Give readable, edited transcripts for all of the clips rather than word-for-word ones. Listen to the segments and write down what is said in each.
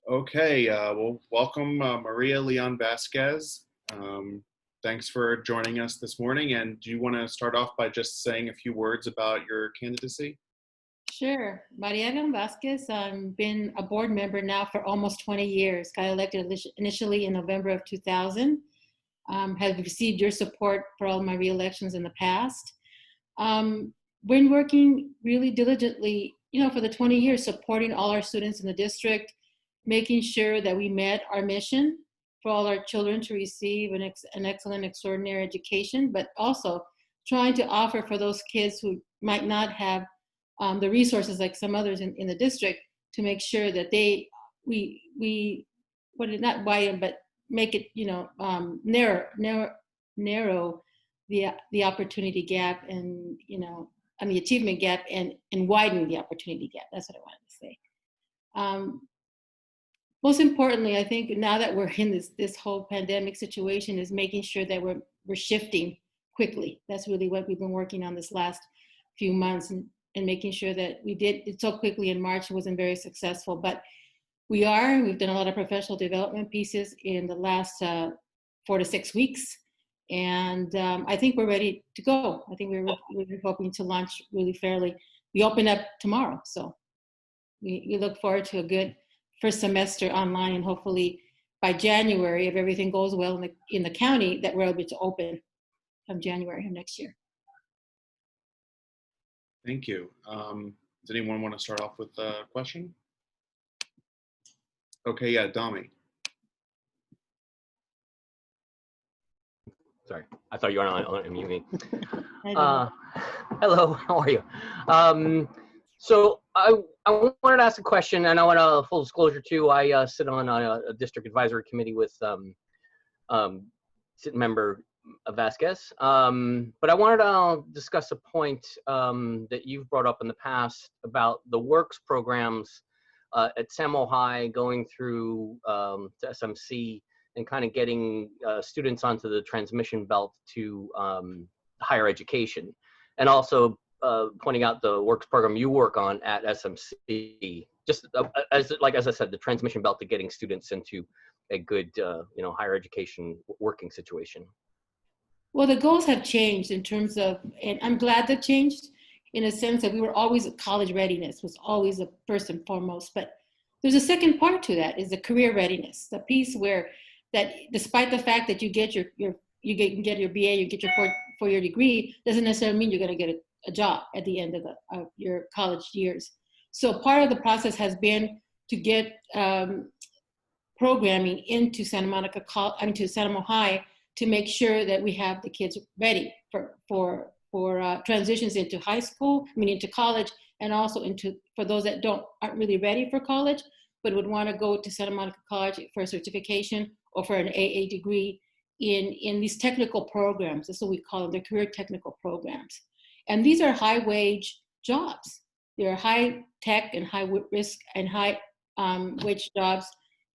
Okay, well, welcome Maria Leon Vasquez. Thanks for joining us this morning. And do you want to start off by just saying a few words about your candidacy? Sure. Maria Vazquez, I've been a board member now for almost 20 years. Got elected initially in November of 2000. Have received your support for all my re-elections in the past. Been working really diligently, for the 20 years, supporting all our students in the district, making sure that we met our mission for all our children to receive an excellent, extraordinary education, but also trying to offer for those kids who might not have the resources like some others in the district to make sure that we not widen, but make it, narrow the opportunity gap and, the achievement gap and widen the opportunity gap. That's what I wanted to say. Most importantly, I think now that we're in this whole pandemic situation is making sure that we're shifting quickly. That's really what we've been working on this last few months and making sure that we did it so quickly in March. It wasn't very successful, but we've done a lot of professional development pieces in the last 4 to 6 weeks. And I think we're ready to go. I think we're hoping to launch really fairly. We open up tomorrow. So we look forward to a good first semester online, and hopefully by January, if everything goes well in the county, that we're able to open come January of next year. Thank you. Does anyone want to start off with a question? Okay, yeah, Dami. Sorry, I thought you were on mute me. Hello, how are you? So I wanted to ask a question, and I want a full disclosure too. I sit on a district advisory committee with sitting member Vazquez, but I wanted to discuss a point that you've brought up in the past about the works programs at Samo High going through to SMC and kind of getting students onto the transmission belt to higher education, and also pointing out the works program you work on at SMC, just as I said, the transmission belt to getting students into a good higher education working situation. Well, the goals have changed in terms of, and I'm glad they've changed in a sense that we were always college readiness was always a first and foremost, but there's a second part to that is the career readiness, the piece where that despite the fact that you get you can get your BA, you get your four-year degree, doesn't necessarily mean you're going to get a job at the end of your college years. So part of the process has been to get programming into Santa Monica to Santa Monica High to make sure that we have the kids ready for transitions into high school, into college, and also for those that aren't really ready for college, but would want to go to Santa Monica College for a certification or for an AA degree in these technical programs. That's what we call them, the career technical programs. And these are high wage jobs. They're high tech and high risk and high wage jobs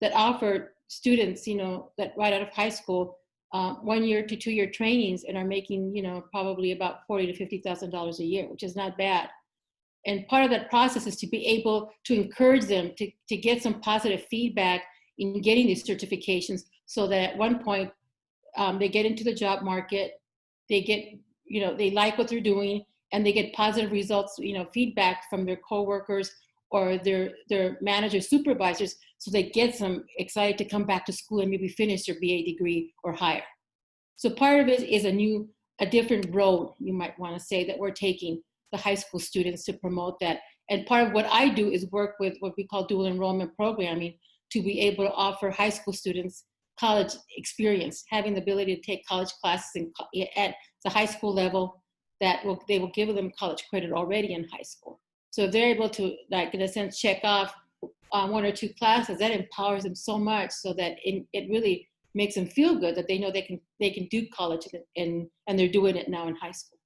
that offer students, that right out of high school, 1 year to 2 year trainings and are making, probably about $40,000 to $50,000 a year, which is not bad. And part of that process is to be able to encourage them to get some positive feedback in getting these certifications so that at one point they get into the job market, they get, they like what they're doing and they get positive results, feedback from their coworkers or their managers, supervisors, so they get some excited to come back to school and maybe finish their BA degree or higher. So part of it is a different road, you might want to say, that we're taking the high school students to promote that. And part of what I do is work with what we call dual enrollment programming to be able to offer high school students college experience, having the ability to take college classes at the high school level they will give them college credit already in high school. So if they're able to, in a sense, check off 1 or 2 classes, that empowers them so much so that it really makes them feel good that they know they can do college and they're doing it now in high school.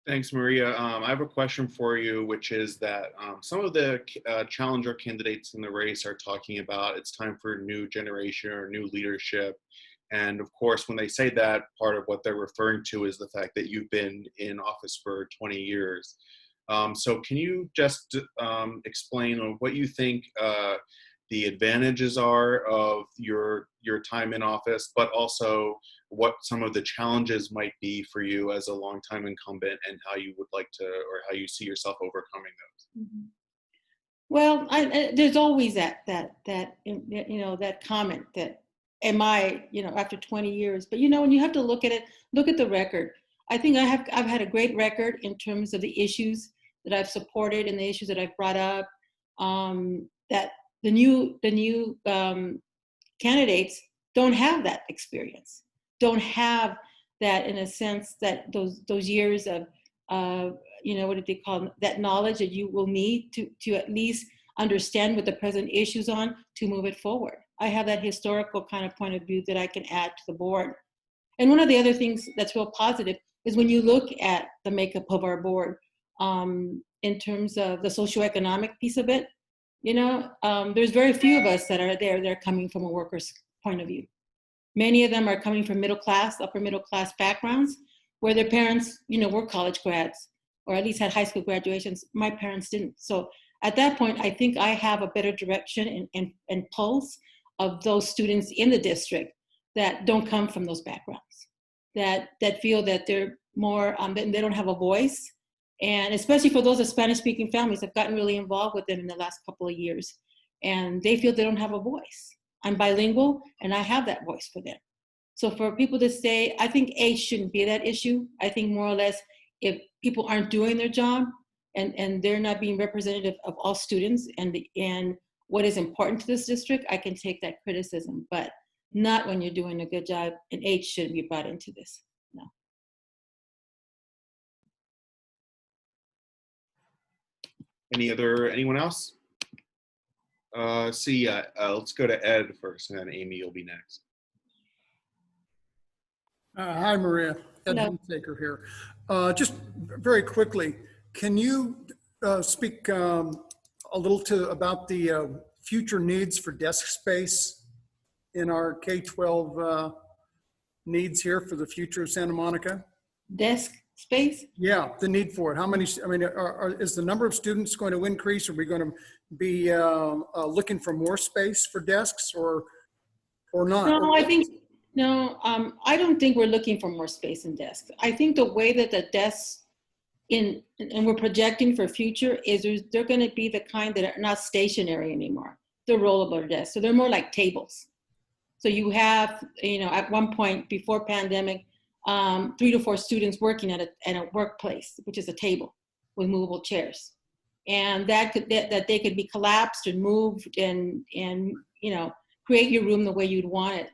Thanks, Maria. I have a question for you, which is that some of the challenger candidates in the race are talking about it's time for a new generation or new leadership. And of course, when they say that, part of what they're referring to is the fact that you've been in office for 20 years. So can you just explain what you think the advantages are of your time in office, but also what some of the challenges might be for you as a longtime incumbent, and how you would like to, or how you see yourself overcoming those? Mhm. Well, there's always that that comment that, am I, after 20 years? But when you have to look at it, look at the record. I think I've had a great record in terms of the issues that I've supported and the issues that I've brought up. That the new candidates don't have that experience, don't have that, in a sense, that those years of what did they call them? That knowledge that you will need to at least understand what the present issues on to move it forward. I have that historical kind of point of view that I can add to the board. And one of the other things that's real positive is when you look at the makeup of our board, in terms of the socioeconomic piece of it, there's very few of us that are there. They're coming from a worker's point of view. Many of them are coming from middle class, upper middle class backgrounds, where their parents, were college grads, or at least had high school graduations. My parents didn't. So at that point, I think I have a better direction and pulse of those students in the district that don't come from those backgrounds, that feel that they're more, they don't have a voice. And especially for those of Spanish-speaking families, I've gotten really involved with them in the last couple of years. And they feel they don't have a voice. I'm bilingual, and I have that voice for them. So for people to say, I think age shouldn't be that issue. I think more or less, if people aren't doing their job and they're not being representative of all students and what is important to this district, I can take that criticism, but not when you're doing a good job, and age shouldn't be brought into this. No. Anyone else? Let's go to Ed first, and then Amy, you'll be next. Hi, Maria. Ed Hunsaker here. Just very quickly, can you speak a little about the future needs for desk space in our K-12 needs here for the future of Santa Monica? Desk space? Yeah, the need for it. How many, is the number of students going to increase? Are we going to be looking for more space for desks or not? No, I don't think we're looking for more space in desks. I think the way that the desks and we're projecting for future is they're going to be the kind that are not stationary anymore. They're rollable desks. So they're more like tables. So you have, at one point before pandemic, 3 to 4 students working at a workplace, which is a table with movable chairs. And that they could be collapsed and moved and create your room the way you'd want it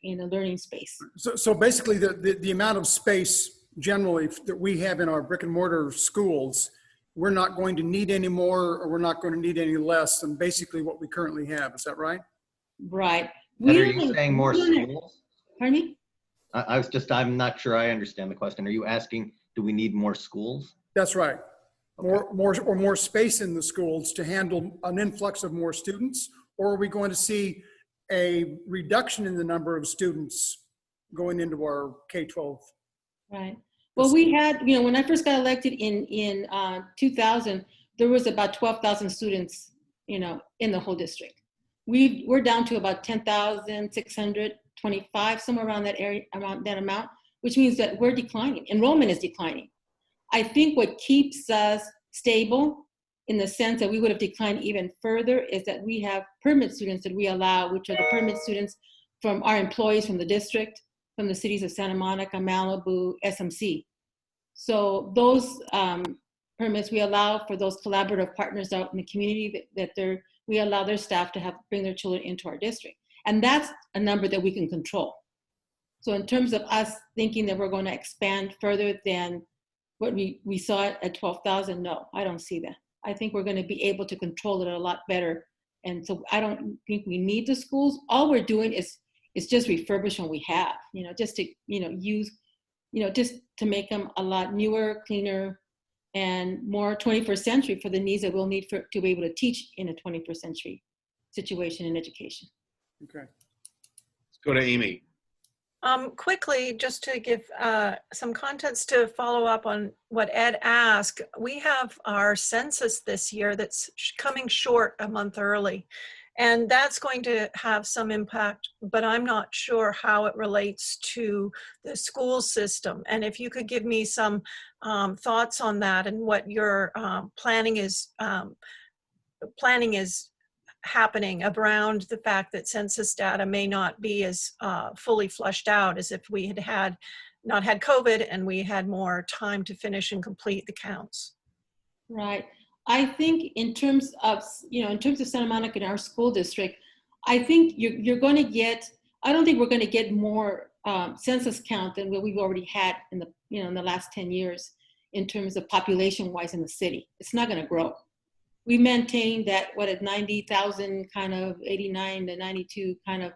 in a learning space. So basically the amount of space generally that we have in our brick and mortar schools, we're not going to need any more, or we're not going to need any less than basically what we currently have. Is that right? Right. Are you saying more schools? Pardon me? I'm not sure I understand the question. Are you asking, do we need more schools? That's right. Okay. More space in the schools to handle an influx of more students, or are we going to see a reduction in the number of students going into our K-12? Right. Well, we had, when I first got elected in 2000, there was about 12,000 students, in the whole district. We're down to about 10,625, somewhere around that area, around that amount, which means that we're declining. Enrollment is declining. I think what keeps us stable, in the sense that we would have declined even further, is that we have permit students that we allow, which are the permit students from our employees from the district, from the cities of Santa Monica, Malibu, SMC. So those permits we allow for those collaborative partners out in the community we allow their staff to bring their children into our district. And that's a number that we can control. So in terms of us thinking that we're going to expand further than what we saw at 12,000, no, I don't see that. I think we're going to be able to control it a lot better. And so I don't think we need the schools. All we're doing is just refurbish what we have, just to, use, just to make them a lot newer, cleaner, and more 21st century for the needs that we'll need to be able to teach in a 21st century situation in education. Okay. Let's go to Amy. Quickly, just to give some context to follow up on what Ed asked, we have our census this year that's coming short a month early. And that's going to have some impact, but I'm not sure how it relates to the school system. And if you could give me some thoughts on that and what your planning is happening around the fact that census data may not be as fully flushed out as if we had not had COVID and we had more time to finish and complete the counts. Right. I think in terms of, in terms of Santa Monica and our school district, I think you're going to get, I don't think we're going to get more census count than what we've already had in the, in the last 10 years in terms of population wise in the city. It's not going to grow. We maintained that, at 90,000 kind of 89 to 92 kind of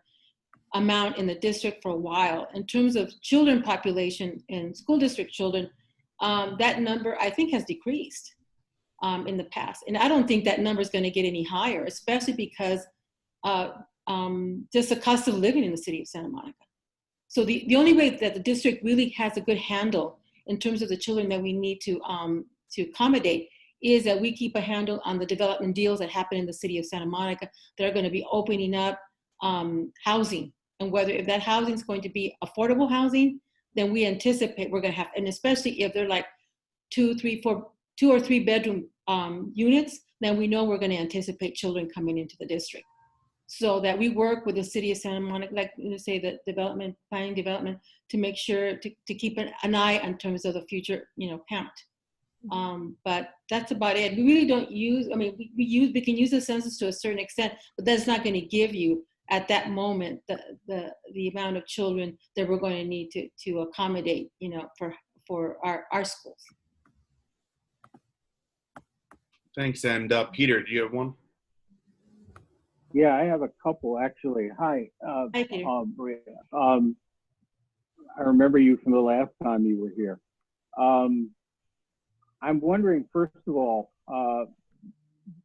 amount in the district for a while. In terms of children population and school district children, that number I think has decreased in the past. And I don't think that number is going to get any higher, especially because just the cost of living in the city of Santa Monica. So the only way that the district really has a good handle in terms of the children that we need to accommodate is that we keep a handle on the development deals that happen in the city of Santa Monica that are going to be opening up housing. And whether if that housing is going to be affordable housing, then we anticipate we're going to have, and especially if they're like 2 or 3 bedroom units, then we know we're going to anticipate children coming into the district. So that we work with the city of Santa Monica, like say the planning development, to make sure to keep an eye in terms of the future, count. But that's about it. We really don't use, we can use the census to a certain extent, but that's not going to give you at that moment the amount of children that we're going to need to accommodate, for our schools. Thanks. And Peter, do you have one? Yeah, I have a couple actually. Hi, Hi, Peter. Maria. I remember you from the last time you were here. I'm wondering, first of all,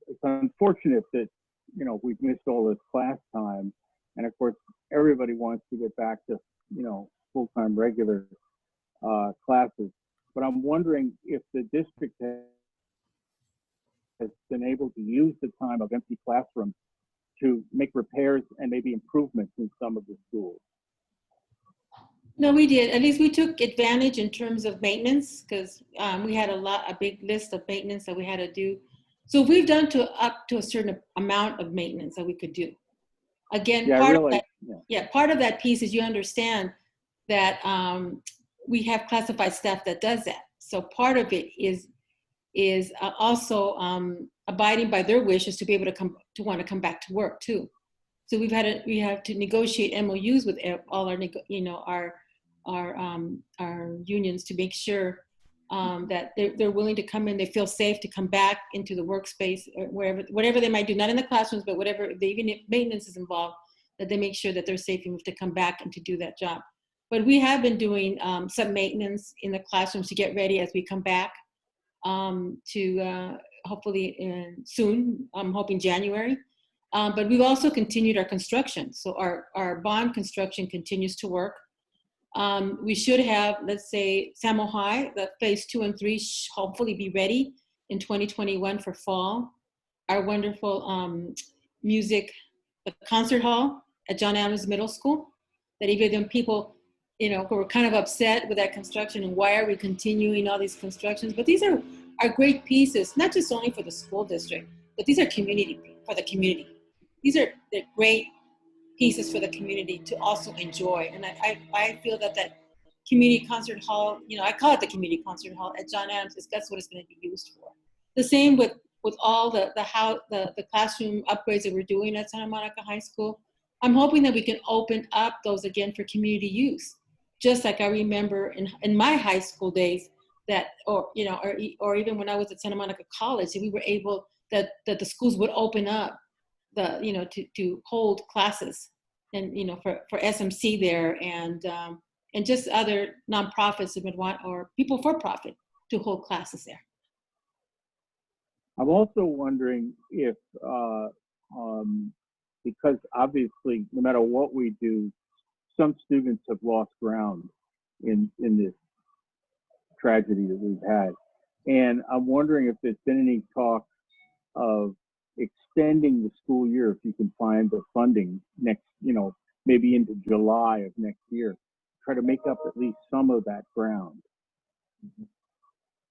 it's unfortunate that, we've missed all this class time. And of course, everybody wants to get back to, full-time regular classes. But I'm wondering if the district has been able to use the time of empty classrooms to make repairs and maybe improvements in some of the schools. No, we did. At least we took advantage in terms of maintenance, because we had a big list of maintenance that we had to do. So we've done up to a certain amount of maintenance that we could do. Again, part of that piece is you understand that we have classified staff that does that. So part of it is also abiding by their wishes to be able to want to come back to work too. So we have to negotiate MOUs with all our unions to make sure that they're willing to come in, they feel safe to come back into the workspace, whatever they might do, not in the classrooms, but even if maintenance is involved, that they make sure that they're safe enough to come back and to do that job. But we have been doing some maintenance in the classrooms to get ready as we come back to hopefully soon, I'm hoping January. But we've also continued our construction. So our bond construction continues to work. We should have, let's say, Samo High, the phase 2 and 3 hopefully be ready in 2021 for fall. Our wonderful music concert hall at John Adams Middle School, that even people, who were kind of upset with that construction and why are we continuing all these constructions, but these are great pieces, not just only for the school district, but these are for the community. These are the great pieces for the community to also enjoy. And I feel that community concert hall, I call it the community concert hall at John Adams, that's what it's going to be used for. The same with all the classroom upgrades that we're doing at Santa Monica High School. I'm hoping that we can open up those again for community use. Just like I remember in my high school days or even when I was at Santa Monica College, we were able that the schools would open up to hold classes and for SMC there and just other nonprofits that would want, or people for profit, to hold classes there. I'm also wondering if because obviously no matter what we do, some students have lost ground in this tragedy that we've had. And I'm wondering if there's been any talk of extending the school year, if you can find the funding next, maybe into July of next year, try to make up at least some of that ground.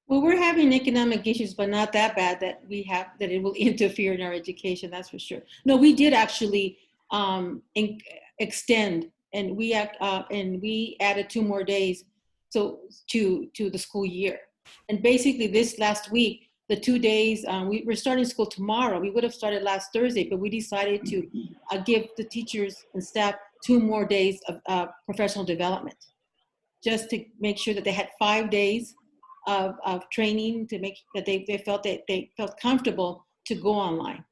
Well, we're having economic issues, but not that bad that that it will interfere in our education. That's for sure. No, we did actually extend, and we added 2 more days to the school year. And basically, this last week, the 2 days we're starting school tomorrow. We would have started last Thursday, but we decided to give the teachers and staff 2 more days of professional development, just to make sure that they had 5 days of training to make that they felt comfortable to go online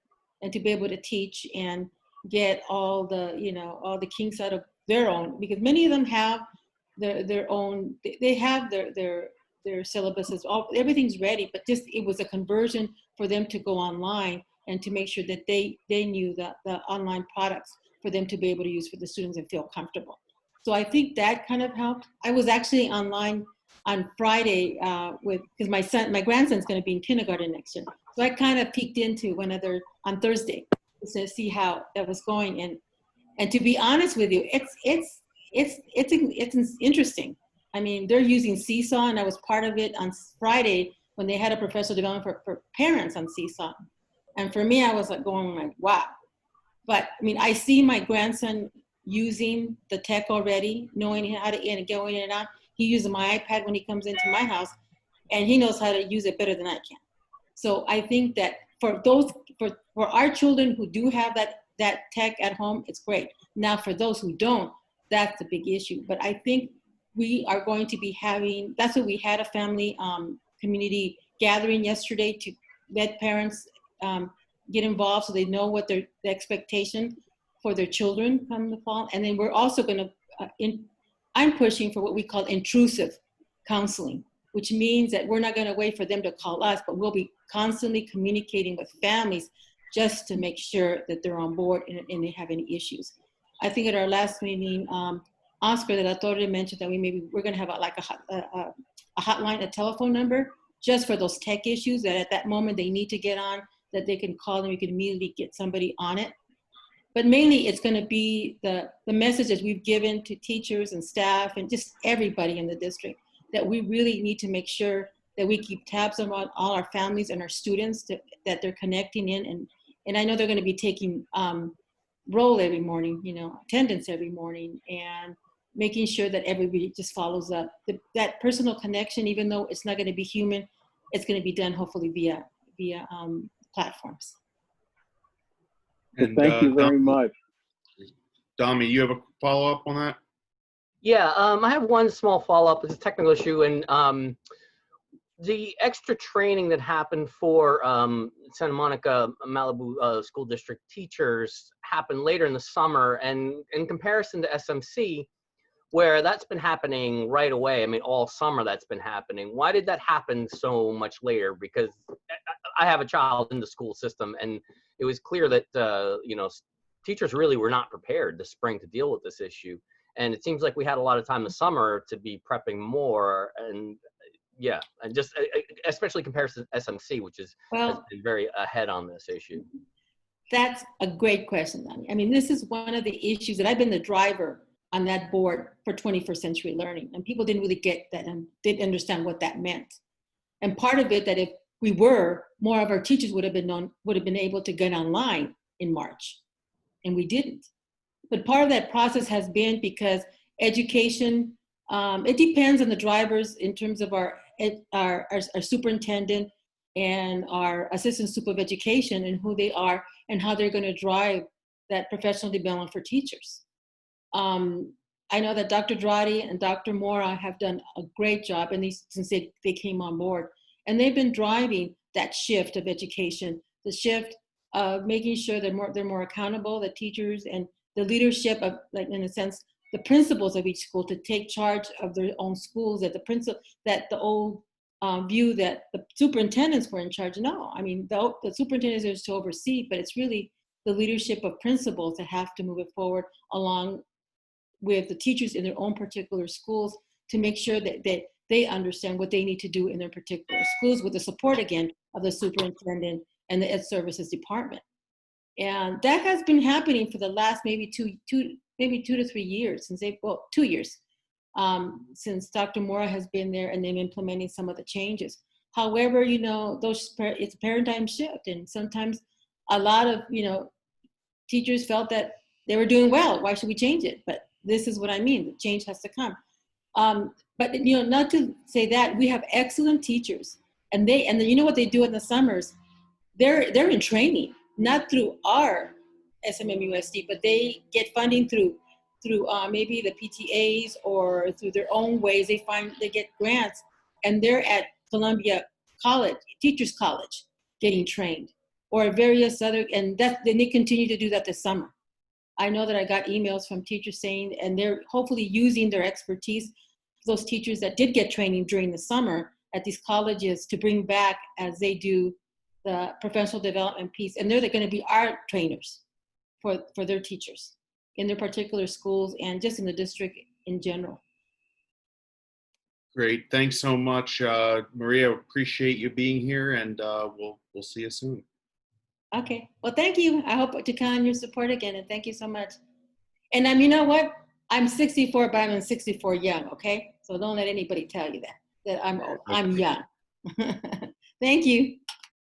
and to be able to teach and get all the kinks out of their own, because many of them have their own, they have their syllabuses, everything's ready, but just it was a conversion for them to go online and to make sure that they knew the online products for them to be able to use for the students and feel comfortable. So I think that kind of helped. I was actually online on Friday because my grandson's going to be in kindergarten next year. So I kind of peeked into on Thursday to see how that was going. And to be honest with you, it's interesting. I mean, they're using Seesaw, and I was part of it on Friday when they had a professional development for parents on Seesaw. And for me, I was going like, wow. But I mean, I see my grandson using the tech already, knowing how to go in and out. He uses my iPad when he comes into my house, and he knows how to use it better than I can. So I think that for our children who do have that tech at home, it's great. Now for those who don't, that's the big issue. But I think we are going to be having, that's what we had a family community gathering yesterday to let parents get involved so they know what the expectation for their children come the fall. And then we're also going to, I'm pushing for what we call intrusive counseling, which means that we're not going to wait for them to call us, but we'll be constantly communicating with families just to make sure that they're on board and they have any issues. I think at our last meeting, Oscar de la Torre mentioned that we're going to have a hotline, a telephone number just for those tech issues that at that moment they need to get on, that they can call and we can immediately get somebody on it. But mainly it's going to be the messages we've given to teachers and staff and just everybody in the district, that we really need to make sure that we keep tabs on all our families and our students, that they're connecting in. And I know they're going to be taking roll every morning, attendance every morning, and making sure that everybody just follows up. That personal connection, even though it's not going to be human, it's going to be done hopefully via platforms. Well, thank you very much. Dami, you have a follow-up on that? Yeah, I have one small follow-up. It's a technical issue, and the extra training that happened for Santa Monica Malibu School District teachers happened later in the summer, and in comparison to SMC, where that's been happening right away, I mean, all summer that's been happening. Why did that happen so much later? Because I have a child in the school system, and it was clear that, teachers really were not prepared this spring to deal with this issue. And it seems like we had a lot of time this summer to be prepping more. And yeah, and just especially compared to SMC, which has been very ahead on this issue. That's a great question, Dani. I mean, this is one of the issues that I've been the driver on that board for 21st Century Learning, and people didn't really get that and didn't understand what that meant. And part of it, that if we were, more of our teachers would have been able to get online in March, and we didn't. But part of that process has been because education, it depends on the drivers in terms of our superintendent and our assistant super of education and who they are and how they're going to drive that professional development for teachers. I know that Dr. Drati and Dr. Mora have done a great job, and since they came on board, and they've been driving that shift of education, the shift of making sure they're more accountable, the teachers and the leadership of, like, in a sense, the principals of each school to take charge of their own schools, that the old view that the superintendents were in charge. No, I mean, the superintendents are to oversee, but it's really the leadership of principals that have to move it forward along with the teachers in their own particular schools to make sure that they understand what they need to do in their particular schools with the support, again, of the superintendent and the Ed Services Department. And that has been happening for the last maybe two to 3 years since 2 years since Dr. Mora has been there and then implementing some of the changes. However, you know, it's a paradigm shift, and sometimes a lot of, you know, teachers felt that they were doing well. Why should we change it? But this is what I mean. The change has to come. But you know, not to say that, we have excellent teachers, and you know what they do in the summers? They're in training, not through our SMMUSD, but they get funding through maybe the PTAs or through their own ways. They get grants, and they're at Columbia College, Teachers College, getting trained, or various other, and then they continue to do that this summer. I know that I got emails from teachers saying, and they're hopefully using their expertise, those teachers that did get training during the summer at these colleges, to bring back as they do the professional development piece. And they're going to be our trainers for their teachers in their particular schools and just in the district in general. Great. Thanks so much, Maria. Appreciate you being here, and we'll see you soon. Okay. Well, thank you. I hope to count on your support again, and thank you so much. And you know what? I'm 64, but I'm 64 young. Okay. So don't let anybody tell you that I'm young. Thank you.